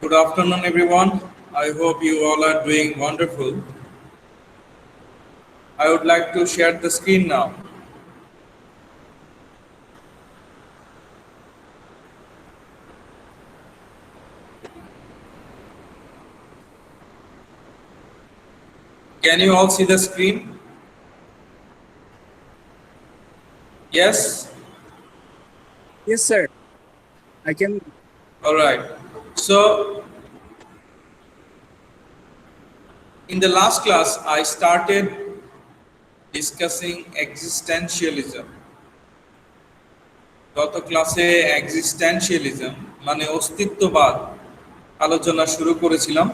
Good afternoon, everyone. I hope you all are doing wonderful. I would like to share the screen now. Can you all see the screen? Yes? Yes, sir. I can. All right. So, in the last class, I started discussing existentialism. গত ক্লাসে existentialism মানে অস্তিত্ববাদ আলোচনা শুরু করেছিলাম।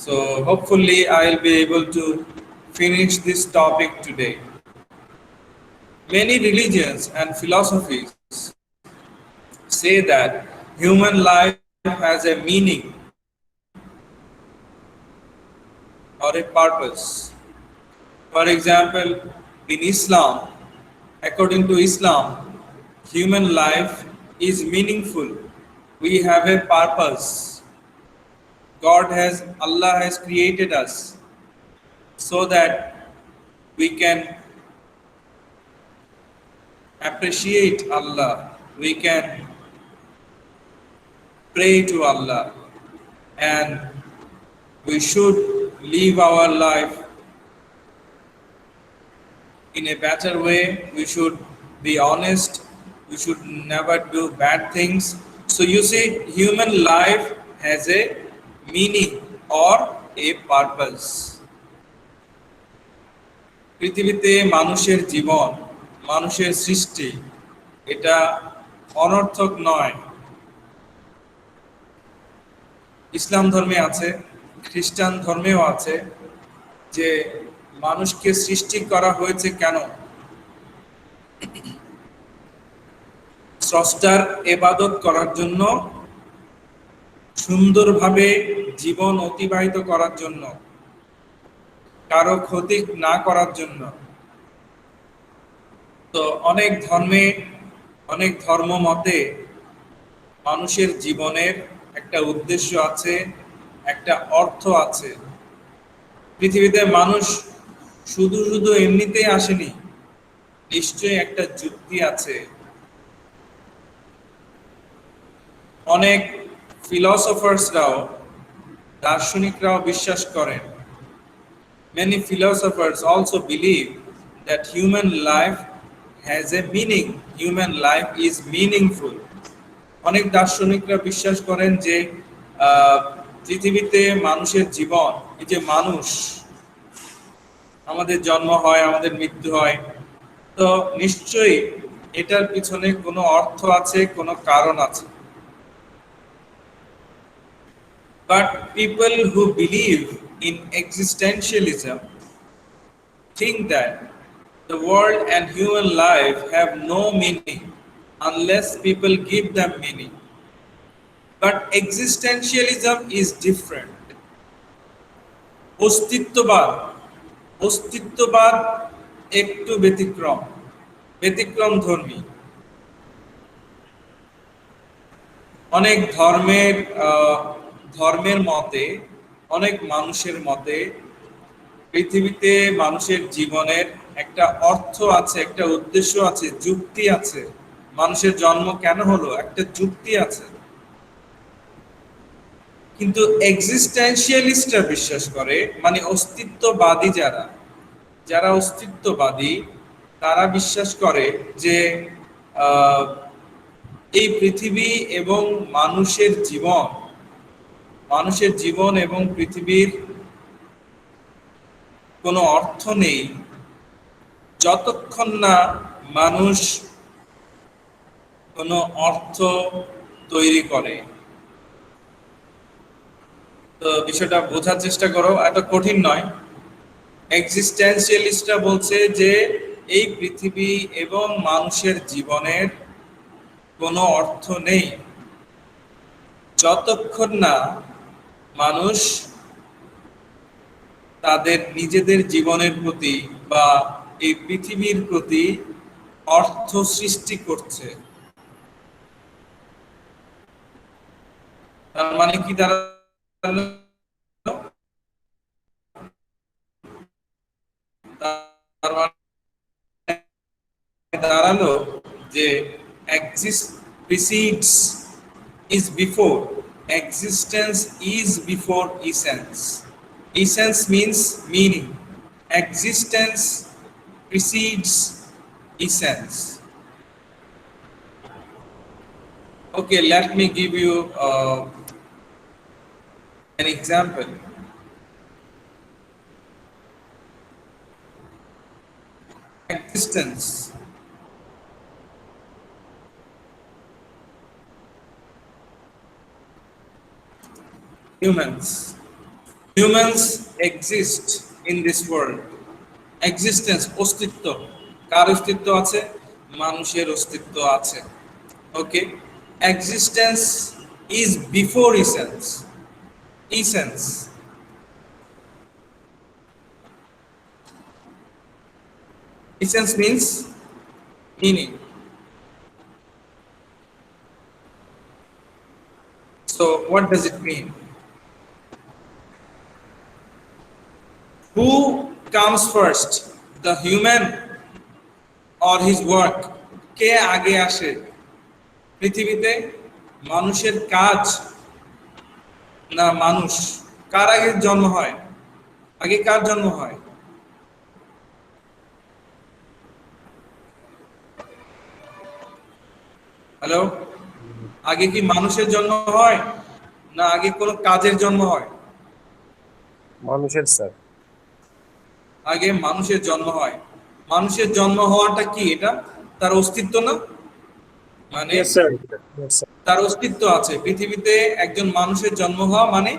So, hopefully, I'll be able to finish this topic today. Many religions and philosophies say that human life has a meaning or a purpose. For example, in Islam, according to Islam, human life is meaningful. We have a purpose. Allah has created us so that we can appreciate Allah, we can pray to Allah, and we should live our life in a better way. We should be honest. We should never do bad things. So you see, human life has a meaning or a purpose. পৃথিবীতে মানুষের জীবন, মানুষের সৃষ্টি, এটা অনর্থক নয়। ইসলাম ধর্মে আছে, খ্রিস্টান ধর্মেও আছে যে মানুষকে সৃষ্টি করা হয়েছে কেন? স্রষ্টার ইবাদত করার জন্য, সুন্দরভাবে জীবন অতিবাহিত করার জন্য, কারো ক্ষতি না করার জন্য। তো অনেক ধর্মে, অনেক ধর্ম মতে মানুষের জীবনের একটা উদ্দেশ্য আছে, একটা অর্থ আছে। পৃথিবীতে মানুষ শুধু শুধু এমনিতেই আসেনি, নিশ্চয়ই একটা যুক্তি আছে। অনেক ফিলসফার্সরাও, দার্শনিকরাও বিশ্বাস করেন। Many philosophers also believe that human life has a meaning. Human life is meaningful. অনেক দার্শনিকরা বিশ্বাস করেন যে পৃথিবীতে মানুষের জীবন, এই যে মানুষ, আমাদের জন্ম হয়, আমাদের মৃত্যু হয়, তো নিশ্চয়ই এটার পিছনে কোনো অর্থ আছে, কোনো কারণ আছে। But people who believe in existentialism think that the world and human life have no meaning unless people give them meaning. But existentialism is different. অস্তিত্ববাদ, অস্তিত্ববাদ একটু ব্যতিক্রম ধর্মী। অনেক ধর্মের মতে, অনেক মানুষের মতে পৃথিবীতে মানুষের জীবনের একটা অর্থ আছে, একটা উদ্দেশ্য আছে, যুক্তি আছে। মানুষের জন্ম কেন হলো, একটা যুক্তি আছে। কিন্তু এক্সিস্টেন্সিয়ালিস্টরা বিশ্বাস করে, মানে অস্তিত্ববাদী যারা অস্তিত্ববাদী, তারা বিশ্বাস করে যে এই পৃথিবী এবং মানুষের জীবন এবং পৃথিবীর কোনো অর্থ নেই যতক্ষণ না মানুষ কোনো অর্থ তৈরি করে। তো বিষয়টা বোঝার চেষ্টা করো, এত কঠিন নয়। এক্সিস্টেন্সিয়ালিস্টরা বলছে যে এই পৃথিবী এবং মানুষের জীবনের কোনো অর্থ নেই যতক্ষণ না মানুষ তাদের নিজেদের জীবনের প্রতি বা এই পৃথিবীর প্রতি অর্থ সৃষ্টি করছে। তার মানে কি দাঁড়ালো? তার মানে দাঁড়ালো যে exist precedes is before, existence is before essence. Essence means meaning, existence precedes essence. Okay, let me give you an example. Existence. Humans. Humans exist in this world. Existence, অস্তিত্ব। কার অস্তিত্ব আছে? মানুষের অস্তিত্ব আছে। Okay? Existence is before essence. Essence. Essence means meaning. So what does it mean? Who comes first? The human or his work? কে আগে আসে পৃথিবীতে? মানুষের কাজ না মানুষ? কার আগে জন্ম হয়? আগে কার জন্ম হয়? হ্যালো, আগে কি মানুষের জন্ম হয় না আগে কোনো কাজের জন্ম হয়? মানুষের স্যার। আগে মানুষের জন্ম হয়। মানুষের জন্ম হওয়াটা কি? এটা তার অস্তিত্ব না? মানে Yes, sir. Yes, sir. তার অস্তিত্ব আছে পৃথিবীতে। একজন মানুষের জন্ম হওয়া মানে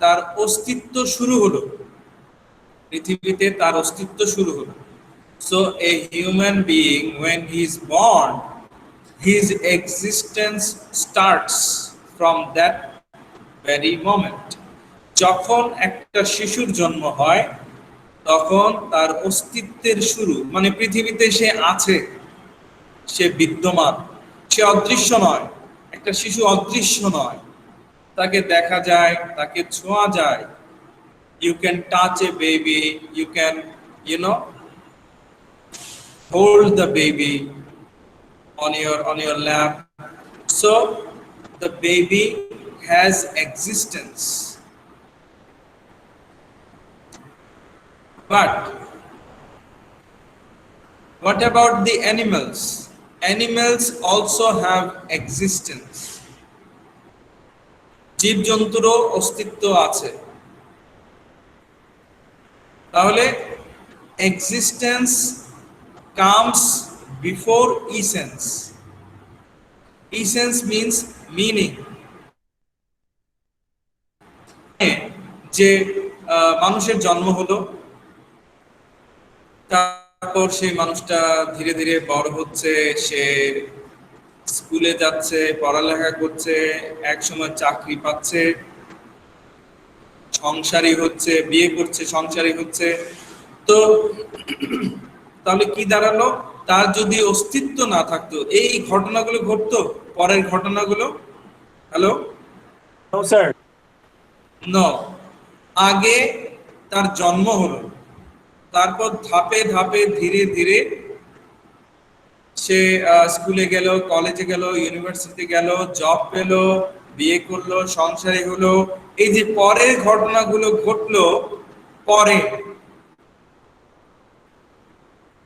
তার অস্তিত্ব শুরু হলো পৃথিবীতে, তার অস্তিত্ব শুরু হলো। So a human being when he is born, his existence starts from that very moment. যখন একটা শিশুর জন্ম হয় তখন তার অস্তিত্বের শুরু, মানে পৃথিবীতে সে আছে, সে বিদ্যমান, সে অদৃশ্য নয়। একটা শিশু অদৃশ্য নয়, তাকে দেখা যায়, তাকে ছোঁয়া যায়। You can touch a baby, you can, you know, hold the baby on your lap. So the baby has existence. But what about the animals? Animals also have existence. জীবজন্তুরও অস্তিত্ব আছে। তাহলে existence comes before essence. Essence means meaning. যে মানুষের জন্ম হলো, তারপর সেই মানুষটা ধীরে ধীরে বড় হচ্ছে, সে স্কুলে যাচ্ছে, পড়ালেখা করছে, এক সময় চাকরি পাচ্ছে, সংসারী হচ্ছে, বিয়ে করছে, সংসারী হচ্ছে। তো তাহলে কি দাঁড়ালো? তার যদি অস্তিত্ব না থাকতো এই ঘটনাগুলো ঘটতো? পরের ঘটনাগুলো? Hello, No, sir. নো। আগে তার জন্ম হলো, তারপর ধাপে ধাপে ধীরে ধীরে সে স্কুলে গেল, কলেজে গেল, ইউনিভার্সিটি গেল, জব পেল, বিয়ে করলো, সংসারী হলো। এই যে পরের ঘটনাগুলো ঘটলো পরে,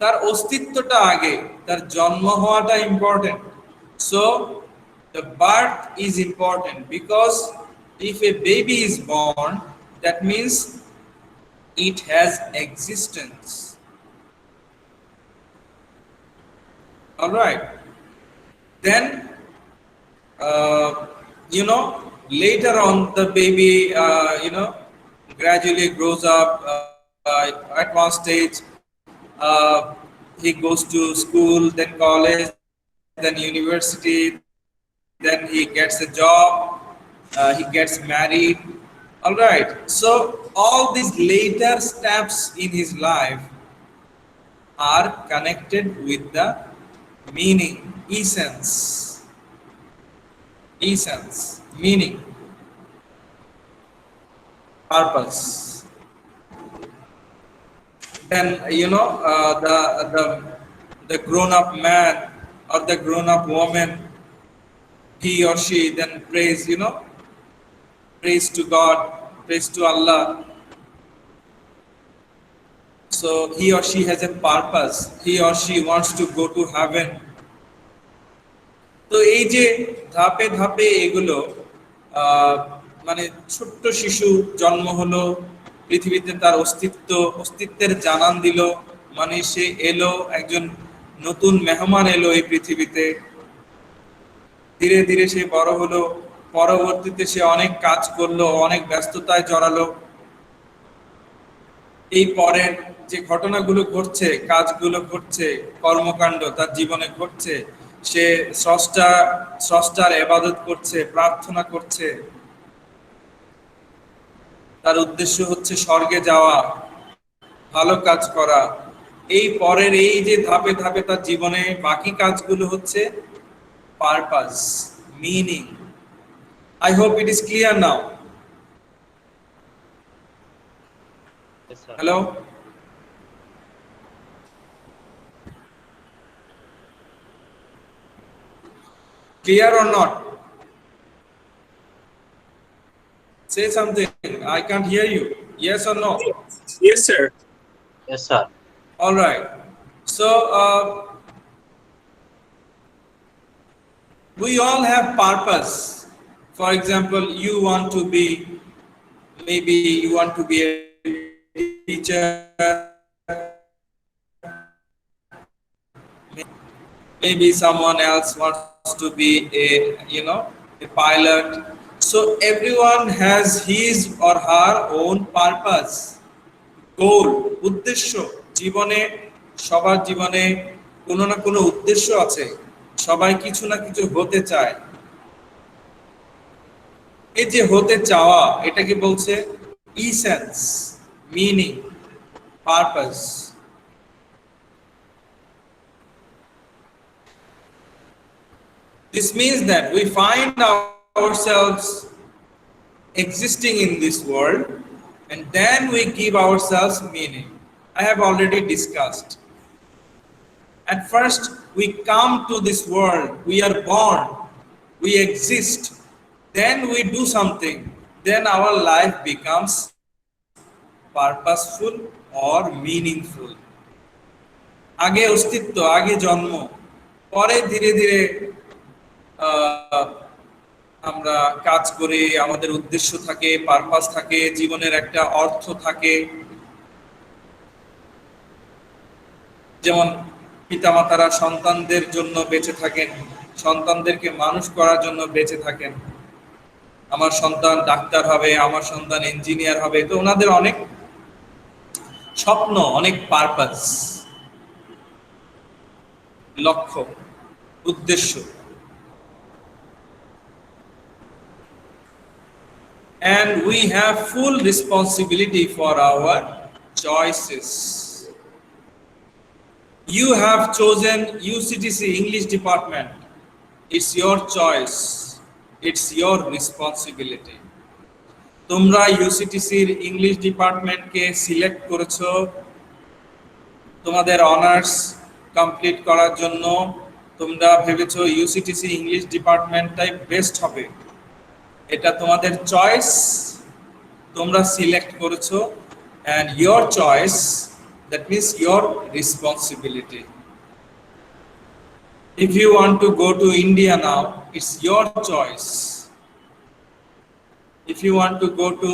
তার অস্তিত্বটা আগে, তার জন্ম হওয়াটা important. So the birth is important because if a baby is born, that means it has existence. All right. Then you know, later on the baby gradually grows up. At one stage he goes to school, then college, then university, then he gets a job, he gets married. All right, so all these later steps in his life are connected with the meaning, essence, meaning. purpose. Then the grown-up man or the grown-up woman, he or she then prays, prays to God, prays to Allah. So he or she has a purpose. He or she wants to go to heaven. তো এই যে ধাপে ধাপে এগুলো মানে ছোট্ট শিশু জন্ম হলো, পৃথিবীতে তার অস্তিত্বের জানান দিল, মানে সে এলো, একজন নতুন মেহমান এলো এই পৃথিবীতে। ধীরে ধীরে সে বড় হলো, পরবর্তীতে সে অনেক কাজ করলো, অনেক ব্যস্ততায় জড়ালো। এই পরের যে ঘটনাগুলো ঘটছে, কাজগুলো ঘটছে, কর্মকাণ্ড তার জীবনে ঘটছে, সে স্রষ্টার ইবাদত করছে, প্রার্থনা করছে, তার উদ্দেশ্য হচ্ছে স্বর্গে যাওয়া, ভালো কাজ করা। এই পরের এই যে ধাপে ধাপে তার জীবনে বাকি কাজগুলো হচ্ছে purpose, meaning. I hope it is clear now. Yes, sir. Hello? Clear or not? Say something. I can't hear you. Yes or no? Yes, sir. Yes, sir. All right. So we all have purpose. For example, you want to be, maybe you want to be a teacher, maybe someone else wants to be a pilot. So everyone has his or her own purpose, goal, উদ্দেশ্য। জীবনে, সবার জীবনে কোনো না কোনো উদ্দেশ্য আছে, সবাই কিছু না কিছু হতে চায়। এই যে হতে চাওয়া, এটাকে বলছে essence, meaning, purpose. This means that we find ourselves existing in this world and then we give ourselves meaning. I have already discussed. At first, we come to this world, we are born, we exist, then we do something, then our life becomes purposeful or meaningful. আগে অস্তিত্ব, আগে জন্ম, পরে ধীরে ধীরে আমরা কাজ করে, আমাদের উদ্দেশ্য থাকে, পারপাস থাকে, জীবনের একটা অর্থ থাকে। যেমন পিতামাতারা সন্তানদের জন্য বেঁচে থাকেন, সন্তানদেরকে মানুষ করার জন্য বেঁচে থাকেন। আমার সন্তান ডাক্তার হবে, আমার সন্তান ইঞ্জিনিয়ার হবে। তো ওনাদের অনেক স্বপ্ন, অনেক পারপাস, লক্ষ্য, উদ্দেশ্য। And we have full responsibility for our choices. You have chosen UCTC English department. It's your choice. It's your responsibility. তোমরা ইউসিটিসির ইংলিশ ডিপার্টমেন্টকে সিলেক্ট করেছো তোমাদের অনার্স কমপ্লিট করার জন্য। তোমরা ভেবেছো ইউসিটিসি ইংলিশ ডিপার্টমেন্টটাই বেস্ট হবে, এটা তোমাদের চয়েস, তোমরা সিলেক্ট করেছো। and your choice, that means your responsibility. If you want to go to India now, it's your choice. If you want to go to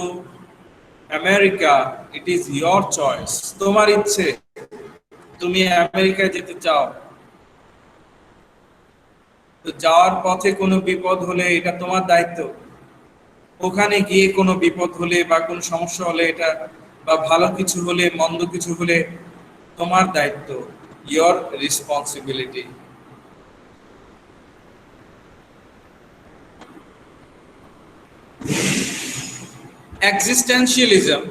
America, it is your choice. তোমার ইচ্ছে, তুমি আমেরিকায় যেতে চাও, তো যাওয়ার পথে কোনো বিপদ হলে এটা তোমার দায়িত্ব। ওখানে গিয়ে কোনো বিপদ হলে বা কোনো সমস্যা হলে, এটা বা ভালো কিছু হলে, মন্দ কিছু হলে, তোমার দায়িত্ব, your responsibility. Existentialism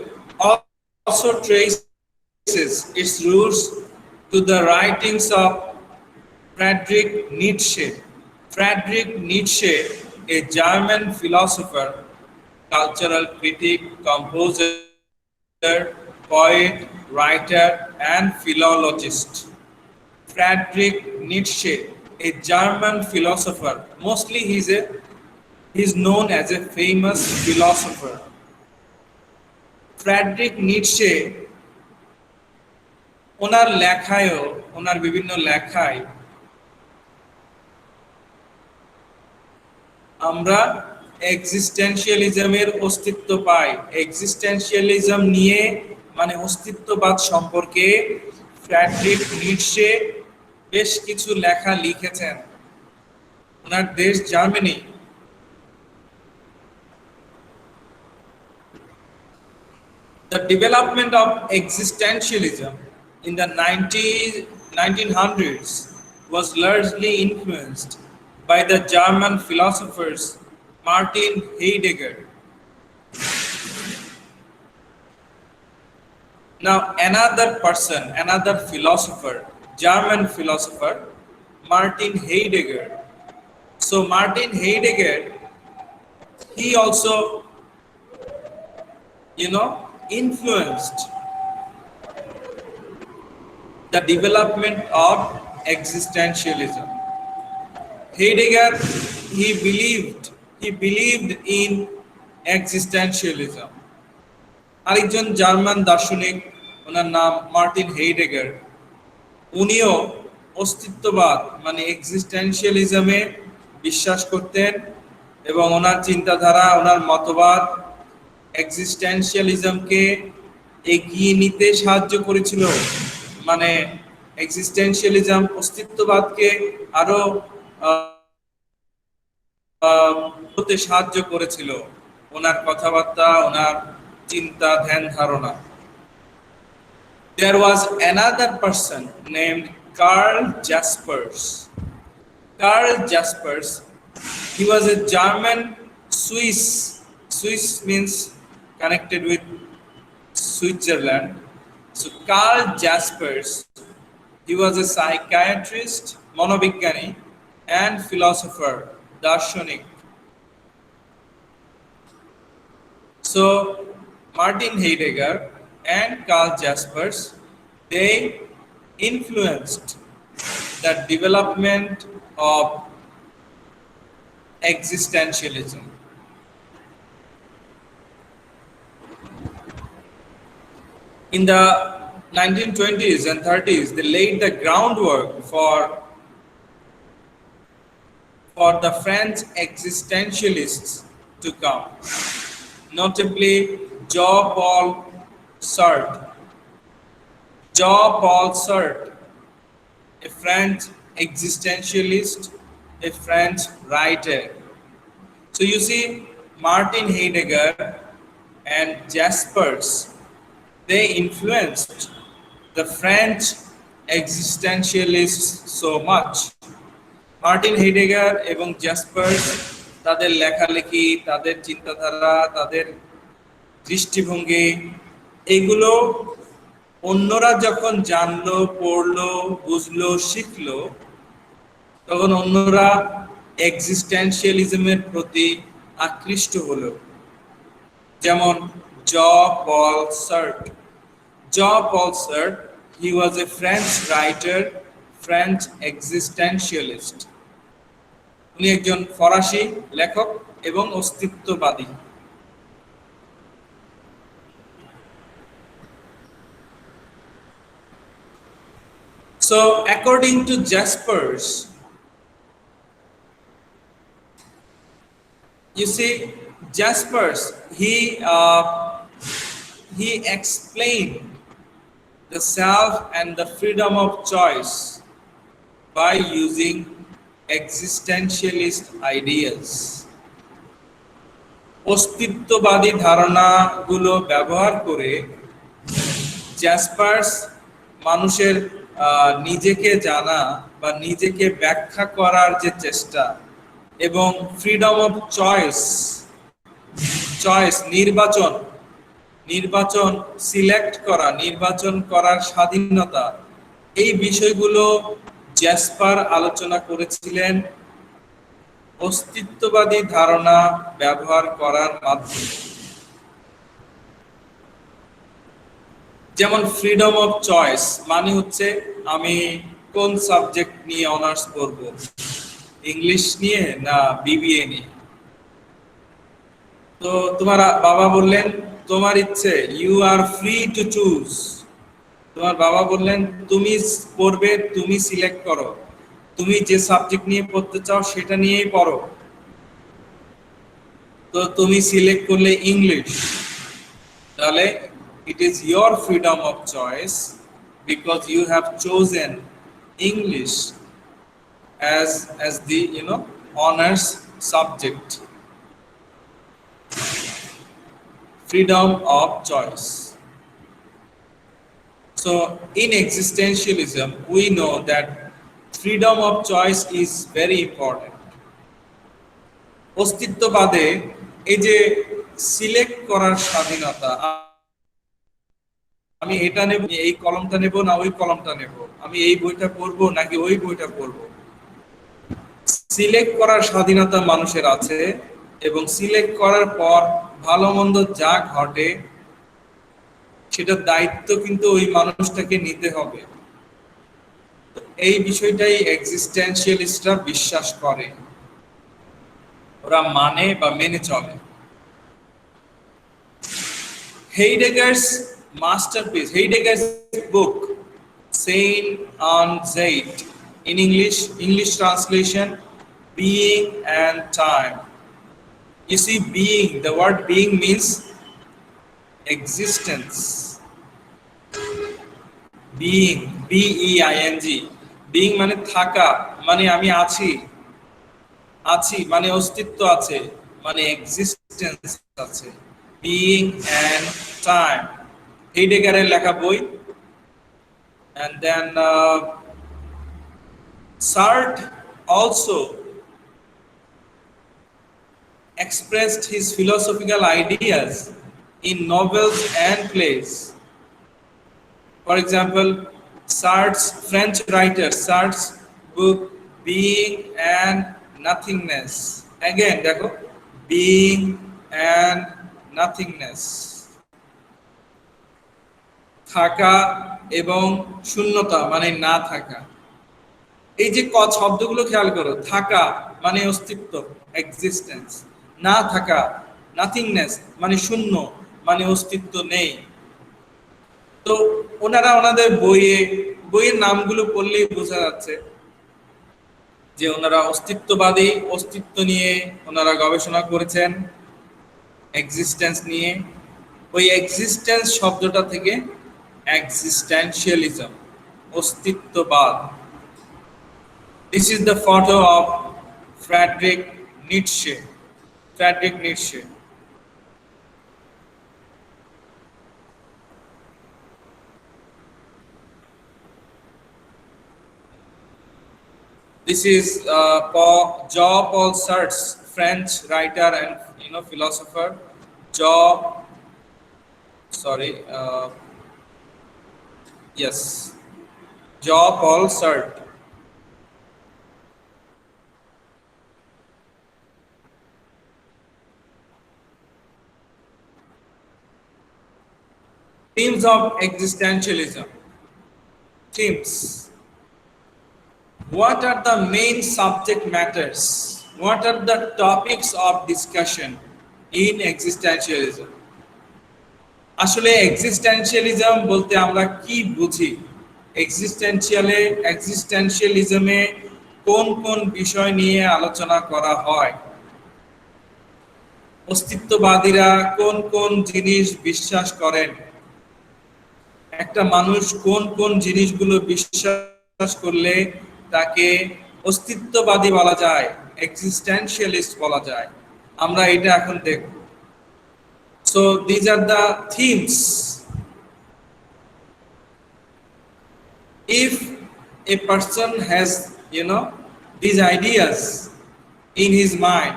also traces its roots to the writings of Friedrich Nietzsche. Friedrich Nietzsche, a German philosopher, cultural critic, composer, poet, writer, and philologist. Friedrich Nietzsche, a German philosopher, mostly he's known as a famous philosopher. Friedrich Nietzsche ওনার বিভিন্ন লেখায় আমরা এক্সিস্টেন্সিয়ালিজমের অস্তিত্ব পাই। Existentialism নিয়ে মানে অস্তিত্ববাদ সম্পর্কে Friedrich নিটশে বেশ কিছু লেখা লিখেছেন। ওনার দেশ Germany. The development of existentialism in the 1900s was largely influenced by the German philosophers Martin Heidegger. Now another philosopher, German philosopher, Martin Heidegger. So Martin Heidegger, he also, influenced the development of existentialism. Heidegger, he believed in existentialism. আরেকজন German দার্শনিক, ওনার নাম Martin হেইডেগার, উনিও অস্তিত্ববাদ মানে এক্সিস্টেন্সিয়ালিজমে বিশ্বাস করতেন এবং ওনার চিন্তাধারা, ওনার মতবাদ এক্সিস্টেন্সিয়ালিজমকে এগিয়ে নিতে সাহায্য করেছিল। মানে এক্সিস্টেন্সিয়ালিজম অস্তিত্ববাদকে আরো হতে সাহায্য করেছিল, ওনার কথাবার্তা, ওনার চিন্তা, ধ্যান ধারণা। There was another person named Karl Jaspers. Karl Jaspers, he was a German Swiss. Swiss means connected with Switzerland. So Karl Jaspers, he was a psychiatrist, মনোবিজ্ঞানী, and philosopher, দার্শনিক. So Martin Heidegger and Karl Jaspers, they influenced the development of existentialism. In the 1920s and 30s, they laid the groundwork for the French existentialists to come, notably Jean-Paul Sartre. Jean-Paul Sartre, a French existentialist, a French writer. So you see, Martin Heidegger and Jaspers, they influenced the French existentialists so much. Martin Heidegger এবং Jaspers, তাদের লেখালেখি, তাদের চিন্তাধারা, তাদের দৃষ্টিভঙ্গি, এগুলো অন্যরা যখন জানলো, পড়লো, বুঝলো, শিখলো, তখন অন্যরা এক্সিস্টেন্সিয়ালিজমের প্রতি আকৃষ্ট হলো। যেমন Jean-Paul Sartre. Jean-Paul Sartre, he was a French writer, French existentialist. উনি একজন ফরাসি লেখক এবং অস্তিত্ববাদী। So according to Jaspers, you see, Jaspers, he explained the self and the freedom of choice by using existentialist ideas. অস্তিত্ববাদী ধারণাগুলো ব্যবহার করে জাসপার্স মানুষের নিজেকে জানা বা নিজেকে ব্যাখ্যা করার যে চেষ্টা এবং ফ্রিডম অফ চয়েস, নির্বাচন সিলেক্ট করা, নির্বাচন করার স্বাধীনতা, এই বিষয়গুলো জাসপার আলোচনা করেছিলেন অস্তিত্ববাদী ধারণা ব্যবহার করার মাধ্যমে। যেমন ফ্রিডম অফ চয়েস মানে হচ্ছে আমি কোন সাবজেক্ট নিয়ে অনার্স করব, ইংলিশ নিয়ে না বিবিএ নিয়ে। তো তোমার বাবা বললেন তোমার ইচ্ছে, you are free to choose. তোমার বাবা বললেন তুমি পড়বে, তুমি সিলেক্ট করো, তুমি যে সাবজেক্ট নিয়ে পড়তে চাও সেটা নিয়েই পড়ো। তো তুমি সিলেক্ট করলে ইংলিশ, তাহলে it is your freedom of choice because you have chosen English as the honors subject. Freedom of choice. So in existentialism we know that freedom of choice is very important. অস্তিত্ববাদে এই যে select করার স্বাধীনতা, আমি এটা নেব, এই কলমটা নেব না ওই কলমটা নেব, আমি এই বইটা পড়বো নাকি ওই বইটা পড়বো, সিলেক্ট করার স্বাধীনতা মানুষের আছে। এবং সিলেক্ট করার পর ভালো মন্দ যা ঘটে সেটার দায়িত্ব কিন্তু ওই মানুষটাকে নিতে হবে। এই বিষয়টাই এক্সিস্টেন্সিয়ালিস্টরা বিশ্বাস করে, ওরা মানে বা মেনে চলে। Heidegger's masterpiece, Heidegger's book, Sein und Zeit, in English translation, Being and Time. You see, being, the word being means existence. Being, B-E-I-N-G. Being মানে থাকা, মানে আমি আছি, আছি মানে অস্তিত্ব আছে, মানে এক্সিস্টেন্স আছে। Being and Time, হেইডেগারের লেখা বই। And then Sartre also expressed his philosophical ideas in novels and plays. For example, Sartre's French writer, Sartre's book Being and Nothingness. Again, দেখো, Being and Nothingness. থাকা এবং শূন্যতা মানে না থাকা। এই যে শব্দগুলো খেয়াল করো, থাকা মানে অস্তিত্ব, এক্সিস্টেন্স, না থাকা নাথিংনেস মানে শূন্য, মানে অস্তিত্ব নেই। তো ওনারা ওনাদের বইয়ের নামগুলো পড়লেই বোঝা যাচ্ছে যে ওনারা অস্তিত্ববাদী, অস্তিত্ব নিয়ে ওনারা গবেষণা করেছেন, এক্সিস্টেন্স নিয়ে। ওই এক্সিস্টেন্স শব্দটা থেকে existentialism, অস্তিত্ববাদ। This is the photo of Friedrich Nietzsche. Friedrich Nietzsche. This is Jean-Paul Sartre, French writer and philosopher. Jean-Paul Sartre. Themes of existentialism. Themes. What are the main subject matters? What are the topics of discussion in existentialism? আসলে existentialism বলতে আমরা কি বুঝি? এক্সিস্টেন্সিয়ালিজমে কোন কোন বিষয় নিয়ে আলোচনা করা হয়? অস্তিত্ববাদীরা কোন কোন জিনিস বিশ্বাস করেন? একটা মানুষ কোন কোন জিনিসগুলো বিশ্বাস করলে তাকে অস্তিত্ববাদী বলা যায়, এক্সিস্টেন্সিয়ালিস্ট বলা যায়, আমরা এটা এখন দেখব। So these are the themes. If a person has these ideas in his mind,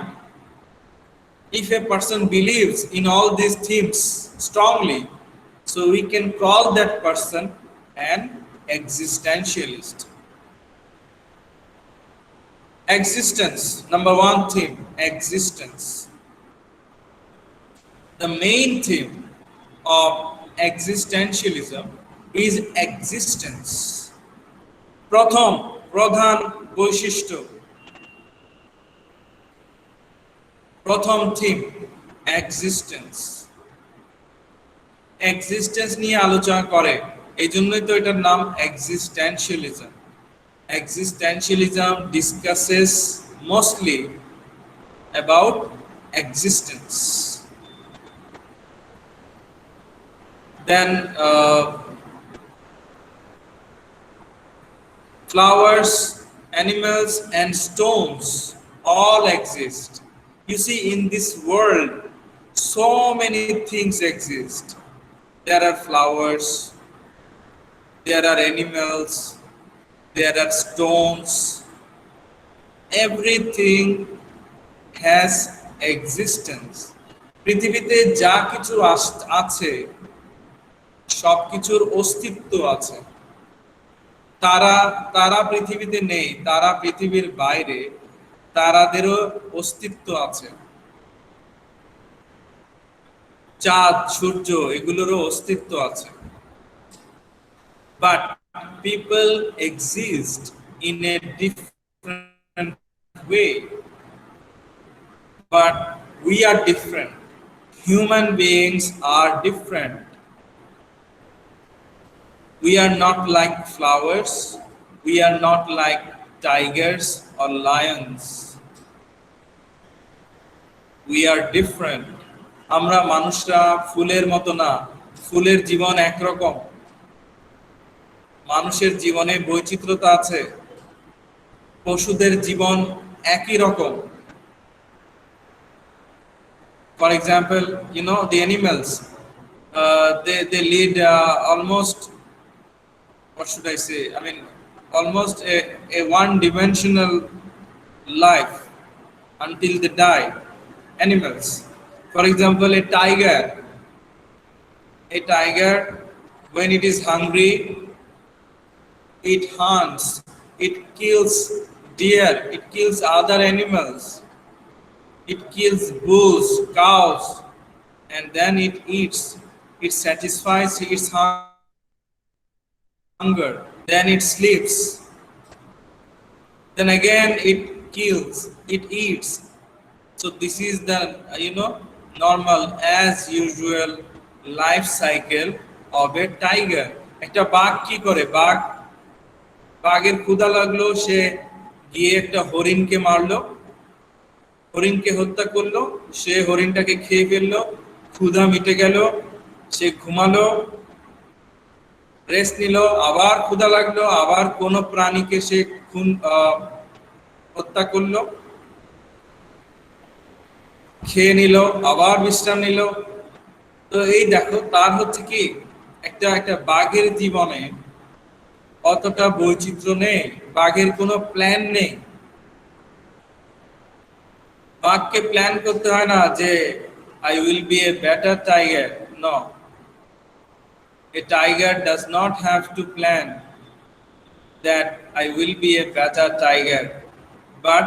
if a person believes in all these themes strongly, so we can call that person an existentialist. Existence, number one theme, existence. The main theme of existentialism is existence. প্রধান বৈশিষ্ট্য, প্রথম theme existence. Existence নিয়ে আলোচনা করে, এই জন্যই তো এটার নাম existentialism. Existentialism discusses mostly about existence. Then flowers, animals and stones all exist. You see, in this world so many things exist. There are flowers, there are animals, there are stones. Everything has existence. পৃথিবীতে যা কিছু আছে সবকিছুর অস্তিত্ব আছে। তারা পৃথিবীতে নেই, তারা পৃথিবীর বাইরে, তারাদেরও অস্তিত্ব আছে। চাঁদ, সূর্য এগুলোরও অস্তিত্ব আছে। But people exist in a different way. But we are different. Human beings are different. We are not like flowers. We are not like tigers or lions. We are different. আমরা মানুষরা ফুলের মতো না, ফুলের জীবন একরকম। মানুষের জীবনে বৈচিত্র্যতা আছে, পশুদের জীবন একই রকম। For example, the animals, they lead almost, what should I say? I mean, almost a one-dimensional life until they die. Animals, for example, a tiger, when it is hungry, it hunts, it kills deer, it kills other animals, it kills bulls, cows, and then it eats. It satisfies its hunger, then it sleeps, then again it kills, it eats. So this is the normal as usual life cycle of a tiger. একটা বাঘ কি করে? বাঘের ক্ষুধা লাগলো, সে গিয়ে একটা হরিণকে মারলো, হরিণকে হত্যা করলো, সে হরিণটাকে খেয়ে ফেললো, ক্ষুধা মিটে গেল, সে ঘুমালো, রেস্ট নিল, আবার ক্ষুধা লাগলো, আবার কোনো প্রাণীকে সে হত্যা করলো, খেয়ে নিল, আবার বিশ্রাম নিল। তো এই দেখো, তার হচ্ছে কি একটা বাঘের জীবনে অতটা বৈচিত্র্য নেই, বাঘের কোনো প্ল্যান নেই। বাঘকে প্ল্যান করতে হয় না যে I will be a better tiger. No. A tiger does not have to plan that I will be a better tiger. But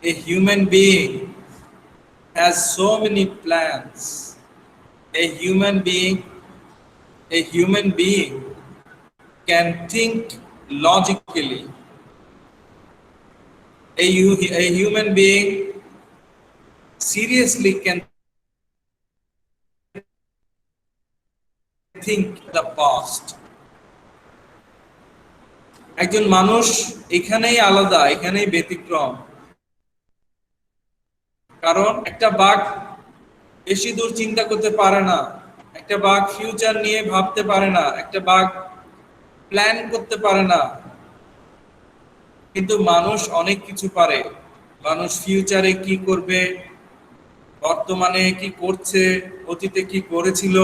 a human being has so many plans. A human being can think logically. A human being seriously can think the past. একজন মানুষ এখানেই আলাদা, এখানেই ব্যতিক্রম। কারণ একটা বাঘ বেশি দূর চিন্তা করতে পারে না, একটা বাঘ ফিউচার নিয়ে ভাবতে পারে না, একটা বাঘ প্ল্যান করতে পারে না। কিন্তু মানুষ অনেক কিছু পারে। মানুষ ফিউচারে কি করবে, বর্তমানে কি করছে, অতীতে কি করেছিল,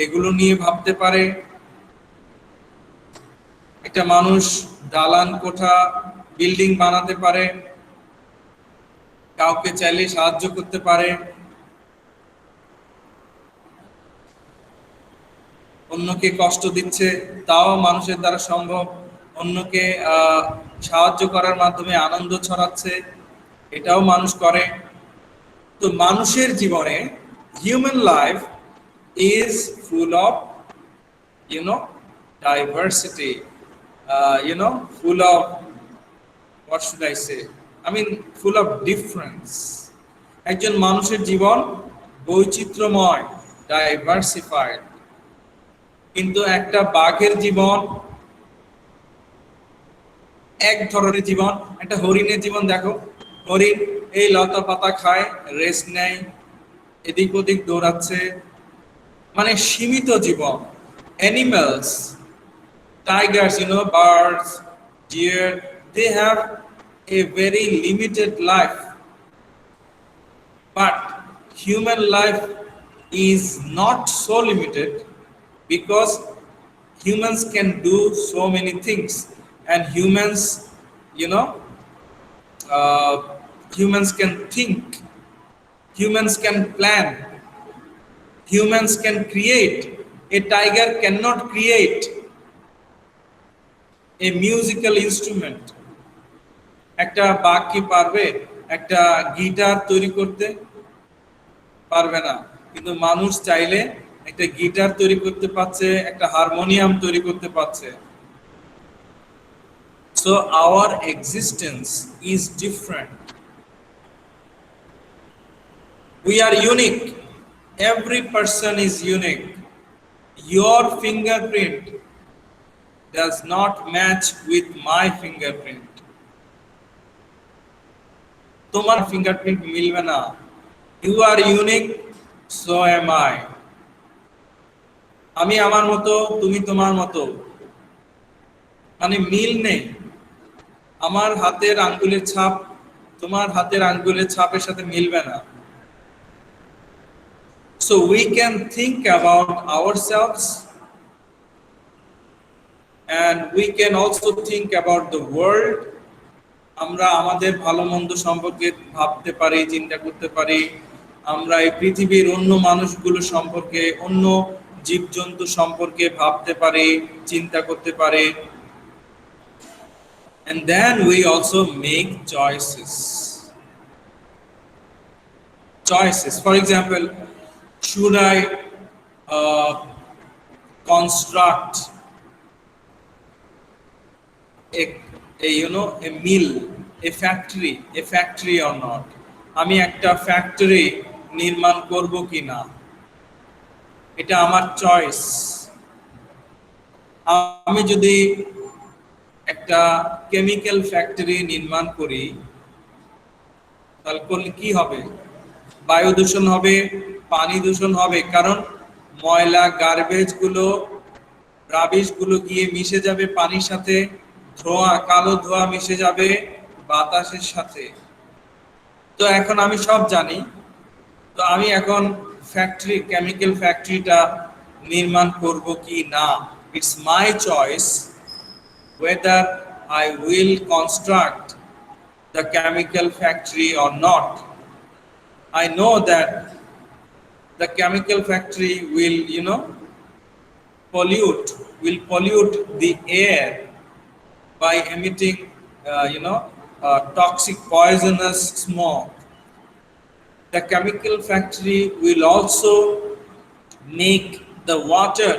এগুলো নিয়ে ভাবতে পারে। একটা মানুষ দালান কোঠা, বিল্ডিং বানাতে পারে, কাউকে চাইলে সাহায্য করতে পারে, অন্যকে কষ্ট দিচ্ছে তাও মানুষের দ্বারা সম্ভব, অন্যকে সাহায্য করার মাধ্যমে আনন্দ ছড়াচ্ছে, এটাও মানুষ করে। তো মানুষের জীবনে human life is full of you know, diversity, full of, what should I say? I mean, full of difference. একজন মানুষের জীবন বৈচিত্র্যময়, ডাইভার্সিফাইড, কিন্তু একটা বাঘের জীবন এক ধরনের জীবন। একটা হরিণের জীবন দেখো, হরিণ এই লতা পাতা খায়, রেস্ট নেয়, এদিক ওদিক দৌড়াচ্ছে, মানে সীমিত জীবন। Animals, tigers, birds, deer, they have a very limited life. But human life is not so limited, because humans can do so many things, and humans can think, humans can plan, humans can create. A tiger cannot create a musical instrument. একটা বাঘ কি পারবে একটা guitar তৈরি করতে? পারবে না। কিন্তু মানুষ চাইলে একটা গিটার তৈরি করতে পারছে, একটা হারমোনিয়াম তৈরি করতে পারছে। So our existence is different. We are unique. Every person is unique. Your fingerprint does not match with my fingerprint. তোমার ফিঙ্গারপ্রিন্ট মিলবে না। You are unique, so am I. আমি আমার মতো, তুমি তোমার মতো, মানে মিল নেই। আমার হাতের আঙ্গুলের ছাপ তোমার হাতের আঙ্গুলের ছাপের সাথে মিলবে না। So we can think about ourselves, and we can also think about the world. আমরা আমাদের ভালো মন্দ সম্পর্কে ভাবতে পারি, চিন্তা করতে পারি। আমরা এই পৃথিবীর অন্য মানুষগুলো সম্পর্কে, অন্য জীবজন্তু সম্পর্কে ভাবতে পারি, চিন্তা করতে পারি। And then we also make choices. For example, should I construct a mill, a factory or not? আমি একটা ফ্যাক্টরি নির্মাণ করব কিনা, এটা আমার চয়েস। আমি যদি একটা কেমিক্যাল ফ্যাক্টরি নির্মাণ করি, তাহলে করলে কি হবে? বায়ু দূষণ হবে, পানি দূষণ হবে, কারণ ময়লা গার্বেজ গুলো, রাবিশ গুলো গিয়ে মিশে যাবে পানির সাথে, ধোঁয়া, কালো ধোঁয়া মিশে যাবে বাতাসের সাথে। তো এখন আমি সব জানি, তো আমি এখন কেমিক্যাল ফ্যাক্টরিটা নির্মাণ করব কি না। It's my choice whether I will construct the chemical factory or not. I know that the chemical factory will pollute the air by emitting toxic poisonous smoke. The chemical factory will also make the water,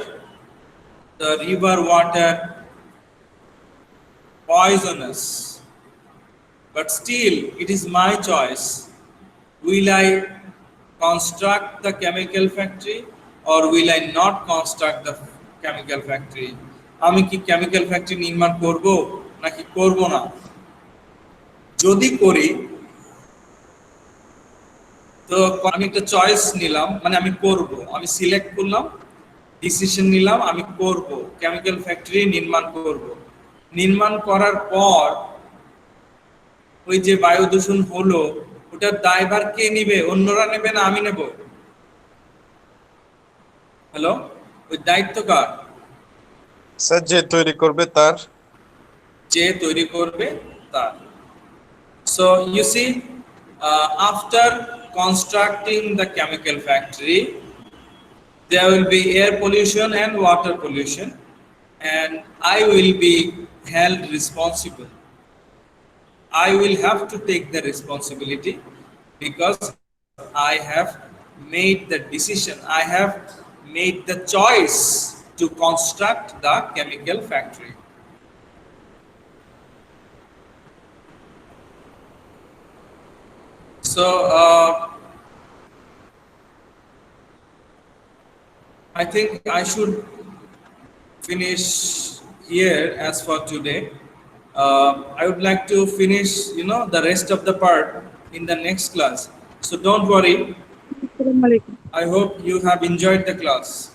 the river water, poisonous. But still, it is my choice. Will I construct the chemical factory or will I not construct the chemical factory? আমি কি chemical factory নির্মাণ করব নাকি করব না? যদি করি, তো আমি একটা চয়েস নিলাম, মানে আমি করব, আমি সিলেক্ট করলাম, ডিসিশন নিলাম, আমি করব, কেমিক্যাল ফ্যাক্টরি নির্মাণ করব। নির্মাণ করার পর ওই যে বায়ু দূষণ হলো, ওটার দায়ভার কে নিবে? অন্যরা নেবে না আমি নেব? হ্যালো, ওই দায়িত্ব কার? স্যার, যে তৈরি করবে তার। যে তৈরি করবে তার। So you see, after constructing the chemical factory, there will be air pollution and water pollution, and I will be held responsible. I will have to take the responsibility because I have made the decision, I have made the choice to construct the chemical factory. So I think I should finish here as for today. I would like to finish, the rest of the part in the next class. So don't worry. I hope you have enjoyed the class.